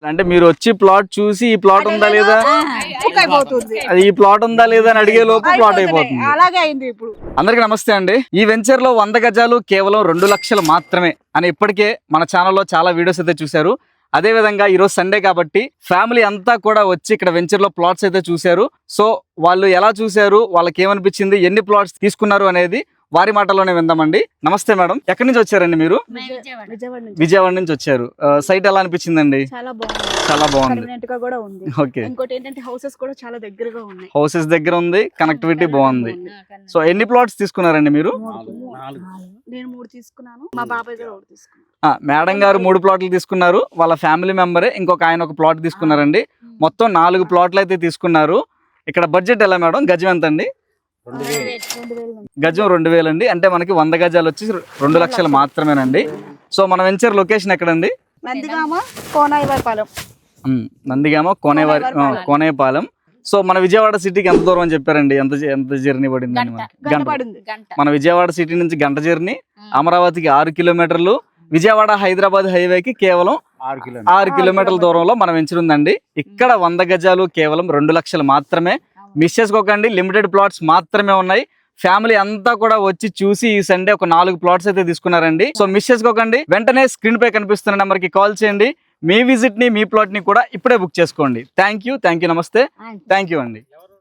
అంటే మీరు వచ్చి ప్లాట్ చూసి ఈ ప్లాట్ ఉందా లేదా, అది ఈ ప్లాట్ ఉందా లేదా అని అడిగే లోపు ప్లాట్ అయిపోతుంది. అలాగే అయింది ఇప్పుడు. అందరికీ నమస్తే అండి. ఈ వెంచర్ లో 100 గజాలు కేవలం 2 లక్షలు మాత్రమే అని ఇప్పటికే మన ఛానల్లో చాలా వీడియోస్ అయితే చూశారు. అదే విధంగా ఈరోజు సండే కాబట్టి ఫ్యామిలీ అంతా కూడా వచ్చి ఇక్కడ వెంచర్ లో ప్లాట్స్ అయితే చూశారు. సో వాళ్ళు ఎలా చూశారు, వాళ్ళకి ఏమనిపించింది, ఎన్ని ప్లాట్స్ తీసుకున్నారు అనేది వారి మాటల్లోనే విందామండి. నమస్తే మేడం, ఎక్కడి నుంచి వచ్చారండి మీరు? విజయవాడ నుంచి వచ్చారు. సైట్ ఎలా అనిపించిందండి? చాలా బాగుంది. ఓకే, ఇంకోటి ఏంటంటే హౌసెస్ కూడా చాలా దగ్గరగా ఉన్నాయి. హౌసెస్ దగ్గర ఉంది, కనెక్టివిటీ బాగుంది. సో ఎన్ని ప్లాట్స్ తీసుకున్నారండి మీరు? నేను 3 తీసుకున్నాను, మా బాబాయ్ గారు 1 తీసుకున్నారు. మేడం గారు 3 ప్లాట్లు తీసుకున్నారు, వాళ్ళ ఫ్యామిలీ మెంబరే ఇంకొక ఆయన 1 ప్లాట్ తీసుకున్నారండి. మొత్తం 4 ప్లాట్లు అయితే తీసుకున్నారు. ఇక్కడ బడ్జెట్ ఎలా మేడం? గజం ఎంత అండి? గజం 2000 అండి. అంటే మనకి 100 గజాలు వచ్చి 2 లక్షలు మాత్రమేనండి. సో మన వెంచర్ లొకేషన్ ఎక్కడండి? నందిగామ కోనాయిపాలెం. నందిగామ కోనేపాలెం. సో మన విజయవాడ సిటీకి ఎంత దూరం అని చెప్పారండి? ఎంత జర్నీ పడిందండి? మన విజయవాడ సిటీ నుంచి గంట జర్నీ, అమరావతికి 6 కిలోమీటర్లు, విజయవాడ హైదరాబాద్ హైవేకి కేవలం 6 కిలోమీటర్ల దూరంలో మన వెంచర్ ఉందండి. ఇక్కడ 100 గజాలు కేవలం 2 లక్షలు మాత్రమే. మిస్ చేసుకోకండి, లిమిటెడ్ ప్లాట్స్ మాత్రమే ఉన్నాయి. ఫ్యామిలీ అంతా కూడా వచ్చి చూసి ఈ సండే ఒక 4 ప్లాట్స్ అయితే తీసుకున్నారండి. సో మిస్ చేసుకోకండి, వెంటనే స్క్రీన్ పై కనిపిస్తున్న నెంబర్ కి కాల్ చేయండి. మీ విజిట్ ని, మీ ప్లాట్ ని కూడా ఇప్పుడే బుక్ చేసుకోండి. థ్యాంక్ యూ, నమస్తే, థ్యాంక్ యూ అండి.